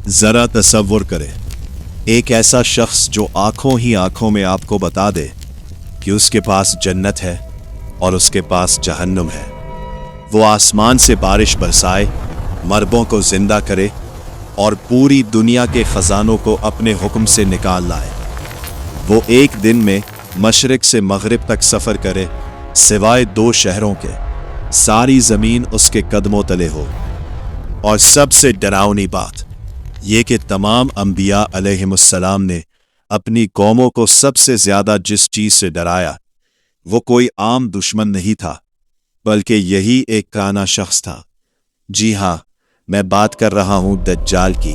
जरा तसव्वुर करें, एक ऐसा शख्स जो आंखों ही आंखों में आपको बता दे कि उसके पास जन्नत है और उसके पास जहन्नुम है। वो आसमान से बारिश बरसाए, मरबों को जिंदा करे और पूरी दुनिया के खजानों को अपने हुक्म से निकाल लाए। वो एक दिन में मशरिक से मगरिब तक सफर करे, सिवाय 2 शहरों के, सारी जमीन उसके कदमों तले हो। और सबसे डरावनी बात ये कि तमाम अंबिया अलैहिमुस्सलाम ने अपनी कौमों को सबसे ज्यादा जिस चीज से डराया वो कोई आम दुश्मन नहीं था, बल्कि यही एक काना शख्स था। जी हां, मैं बात कर रहा हूं दज्जाल की।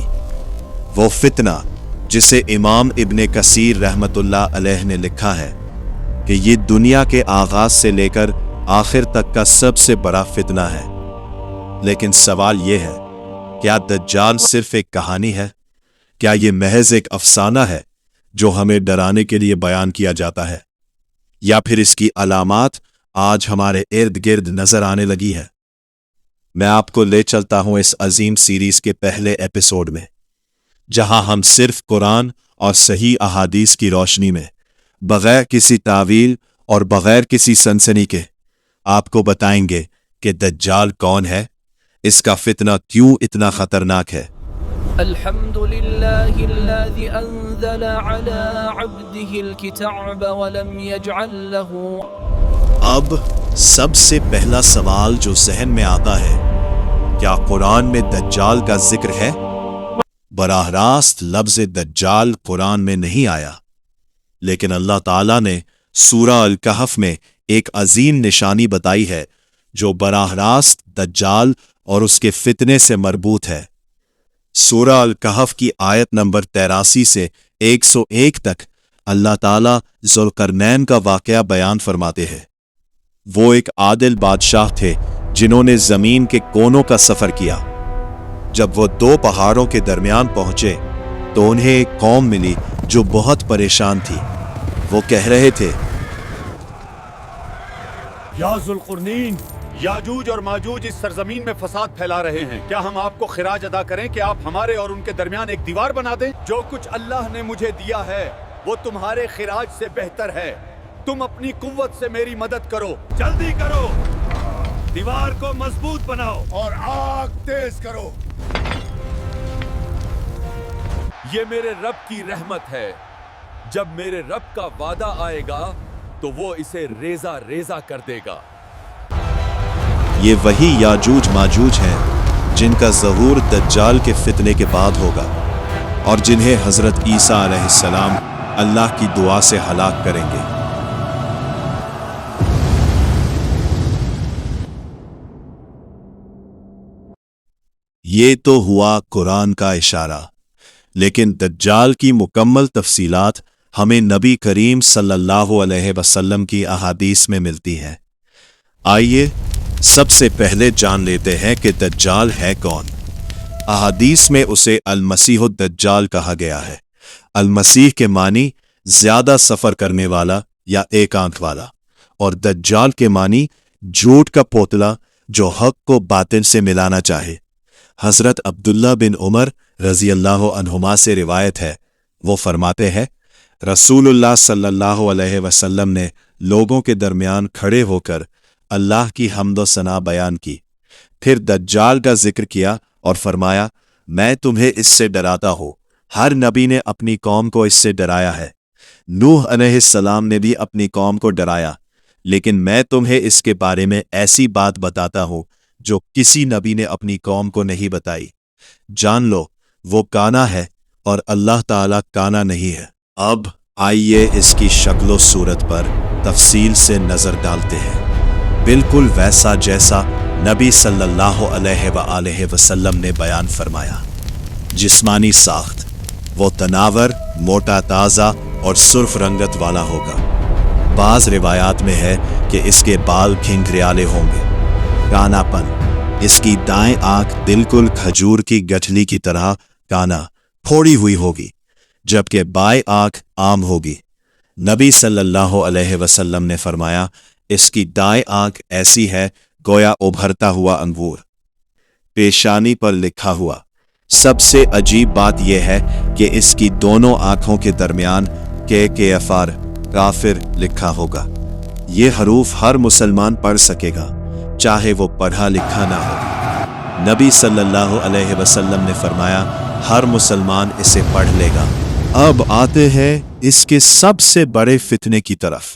वो फितना जिसे इमाम इब्ने कसीर रहमतुल्लाह अलैह ने लिखा है कि ये दुनिया के आगाज से लेकर आखिर तक का सबसे बड़ा फितना है। लेकिन सवाल ये है, क्या दज्जाल सिर्फ एक कहानी है? क्या ये महज एक अफसाना है जो हमें डराने के लिए बयान किया जाता है, या फिर इसकी अलामात आज हमारे इर्द गिर्द नजर आने लगी है? मैं आपको ले चलता हूं इस अजीम सीरीज के पहले एपिसोड में, जहां हम सिर्फ कुरान और सही अहादीस की रोशनी में, बगैर किसी तावील और बगैर किसी सनसनी के, आपको बताएंगे कि दज्जाल कौन है, इसका फितना क्यों इतना खतरनाक है। अल्हम्दुलिल्लाहिल्लज़ी अंज़ला अला अब्दिहिल किताब व लम यजअल लहू। अब सबसे पहला सवाल जो जहन में आता है, क्या कुरान में दज्जाल का जिक्र है? बराह रास्त लफ्ज़ दज्जाल कुरान में नहीं आया, लेकिन अल्लाह ताला ने सूरा अल कहफ में एक अजीम निशानी बताई है जो बराह रास्त दज्जाल और उसके फितने से मरबूत है। सूरा अल कहफ की आयत नंबर 83 से 101 तक अल्लाह ताला ज़ुल्करनैन का वाक़या बयान फरमाते हैं। वो एक आदिल बादशाह थे जिन्होंने जमीन के कोनों का सफर किया। जब वो 2 पहाड़ों के दरमियान पहुंचे तो उन्हें एक कौम मिली जो बहुत परेशान थी। वो कह रहे थे, या ज़ुल्क़ुरनैन, याजूज और माजूज इस सरजमीन में फसाद फैला रहे हैं। क्या हम आपको खिराज अदा करें कि आप हमारे और उनके दरमियान एक दीवार बना दें? जो कुछ अल्लाह ने मुझे दिया है वो तुम्हारे खिराज से बेहतर है। तुम अपनी कुव्वत से मेरी मदद करो, जल्दी करो, दीवार को मजबूत बनाओ और आग तेज करो। ये मेरे रब की रहमत है। जब मेरे रब का वादा आएगा तो वो इसे रेजा रेजा कर देगा। ये वही याजूज माजूज हैं जिनका ज़हूर दज्जाल के फितने के बाद होगा और जिन्हें हज़रत ईसा अलैहिस्सलाम अल्लाह की दुआ से हलाक करेंगे। ये तो हुआ कुरान का इशारा, लेकिन दज्जाल की मुकम्मल तफसीलात हमें नबी करीम सल्लल्लाहु अलैहि वसल्लम की अहादीस में मिलती हैं। आइए सबसे पहले जान लेते हैं कि दज्जाल है कौन। अहादीस में उसे अल-मसीह दज्जाल कहा गया है। अल-मसीह के मानी ज्यादा सफर करने वाला या एक आंख वाला, और दज्जाल के मानी झूठ का पोतला जो हक को बातिल से मिलाना चाहे। हजरत अब्दुल्ला बिन उमर रजी अल्लाह अन्हुमा से रिवायत है, वो फरमाते हैं, रसूलुल्लाह सल्लल्लाहु अलैहि वसल्लम ने लोगों के दरमियान खड़े होकर अल्लाह की हम्द व सना बयान की, फिर दज्जाल का जिक्र किया और फरमाया, मैं तुम्हें इससे डराता हूँ। हर नबी ने अपनी कौम को इससे डराया है। नूह अलैहिस्सलाम ने भी अपनी कौम को डराया, लेकिन मैं तुम्हें इसके बारे में ऐसी बात बताता हूँ जो किसी नबी ने अपनी कौम को नहीं बताई। जान लो वो काना है और अल्लाह ताला काना नहीं है। अब आइए इसकी शक्लो सूरत पर तफसील से नजर डालते हैं। बिल्कुल वैसा जैसा नबी सल्लल्लाहु अलैहि वसल्लम ने बयान फरमाया। जिस्मानी साख्त, वो तनावर, मोटा ताज़ा और सुर्ख रंगत वाला होगा। बाज़ रिवायात में है कि इसके बाल घिंघरियाले होंगे। कानापन, इसकी दाएं आंख बिल्कुल खजूर की गठली की तरह काना फोड़ी हुई होगी, जबकि बाएं आंख आम होगी। नबी सल्लल्लाहु अलैहि वसल्लम ने फरमाया, इसकी दाएं आंख ऐसी है गोया उभरता हुआ अंगूर। पेशानी पर लिखा हुआ सबसे अजीब बात यह है कि इसकी दोनों आंखों के दरमियान KKFR काफिर लिखा होगा। ये हरूफ हर मुसलमान पढ़ सकेगा, चाहे वो पढ़ा लिखा ना हो। नबी सल्लल्लाहु अलैहि वसल्लम ने फरमाया, हर मुसलमान इसे पढ़ लेगा। अब आते हैं इसके सबसे बड़े फितने की तरफ।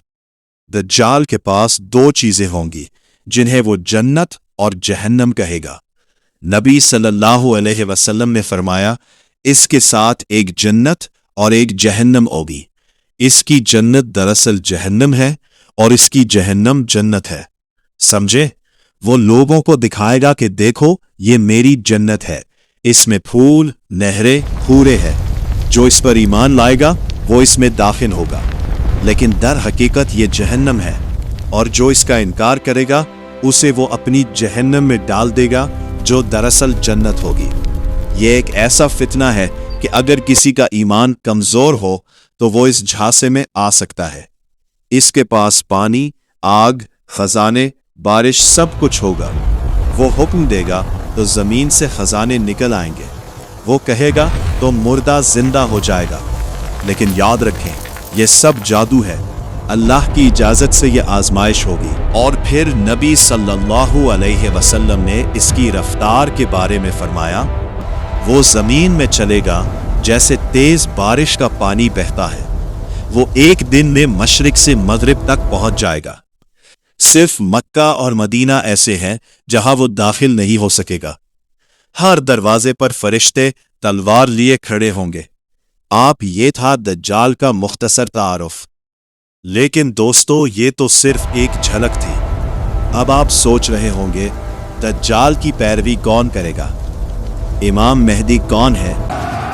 दज्जाल के पास दो चीजें होंगी जिन्हें वो जन्नत और जहन्नम कहेगा। नबी सल्लल्लाहु अलैहि वसल्लम ने फरमाया, इसके साथ एक जन्नत और एक जहन्नम होगी। इसकी जन्नत दरअसल जहन्नम है और इसकी जहन्नम जन्नत है। समझे? वो लोगों को दिखाएगा कि देखो ये मेरी जन्नत है, इसमें फूल, नहरें, हूरें हैं। जो इस पर ईमान लाएगा वो इसमें दाखिल होगा, लेकिन दर हकीकत ये जहन्नम है, और जो इसका इनकार करेगा उसे वो अपनी जहन्नम में डाल देगा जो दरअसल जन्नत होगी। ये एक ऐसा फितना है कि अगर किसी का ईमान कमजोर हो तो वो इस झांसे में आ सकता है। इसके पास पानी, आग, खजाने, बारिश सब कुछ होगा। वो हुक्म देगा तो जमीन से खजाने निकल आएंगे। वो कहेगा तो मुर्दा जिंदा हो जाएगा। लेकिन याद रखें, ये सब जादू है। अल्लाह की इजाजत से ये आजमाइश होगी। और फिर नबी सल्लल्लाहु अलैहि वसल्लम ने इसकी रफ्तार के बारे में फरमाया, वो जमीन में चलेगा जैसे तेज बारिश का पानी बहता है। वो एक दिन में मशरिक से मगरिब तक पहुंच जाएगा। सिर्फ मक्का और मदीना ऐसे हैं जहां वो दाखिल नहीं हो सकेगा। हर दरवाजे पर फरिश्ते तलवार लिए खड़े होंगे। आप ये था दज्जाल का मुख्तसर तारुफ। लेकिन दोस्तों, ये तो सिर्फ एक झलक थी। अब आप सोच रहे होंगे, दज्जाल की पैरवी कौन करेगा? इमाम मेहदी कौन है?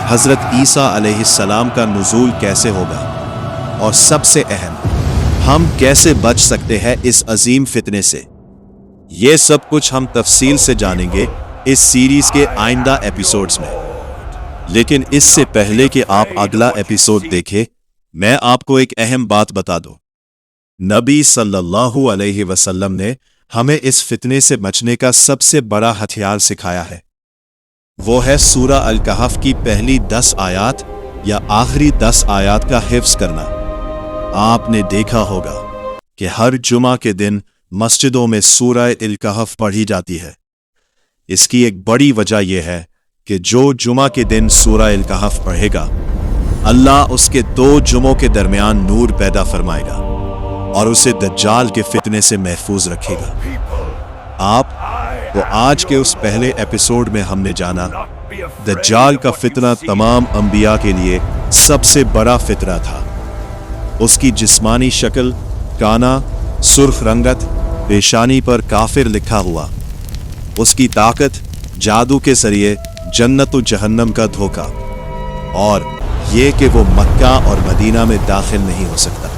हजरत ईसा अलैहिस्सलाम का नुज़ूल कैसे होगा? और सबसे अहम, हम कैसे बच सकते हैं इस अजीम फितने से? ये सब कुछ हम तफसील से जानेंगे इस सीरीज के आइंदा एपिसोड्स में। लेकिन इससे पहले कि आप अगला एपिसोड देखें, मैं आपको एक अहम बात बता दूं। नबी सल्लल्लाहु अलैहि वसल्लम ने हमें इस फितने से बचने का सबसे बड़ा हथियार सिखाया है। वो है सूरा अल कहफ की पहली 10 आयात या आखिरी 10 आयात का हिफ्ज करना। आपने देखा होगा कि हर जुमा के दिन मस्जिदों में सूरा अल कहफ पढ़ी जाती है। इसकी एक बड़ी वजह यह है कि जो जुमा के दिन सूरा अल कहफ पढ़ेगा, अल्लाह उसके 2 जुमों के दरमियान नूर पैदा फरमाएगा और उसे दज्जाल के फितने से महफूज रखेगा। तो आज के उस पहले एपिसोड में हमने जाना दज्जाल का फितना तमाम अंबिया के लिए सबसे बड़ा फितना था। उसकी जिस्मानी शक्ल, काना, सुर्ख रंगत, पेशानी पर काफिर लिखा हुआ, उसकी ताकत, जादू के जरिए जन्नत व जहन्नम का धोखा, और ये कि वो मक्का और मदीना में दाखिल नहीं हो सकता।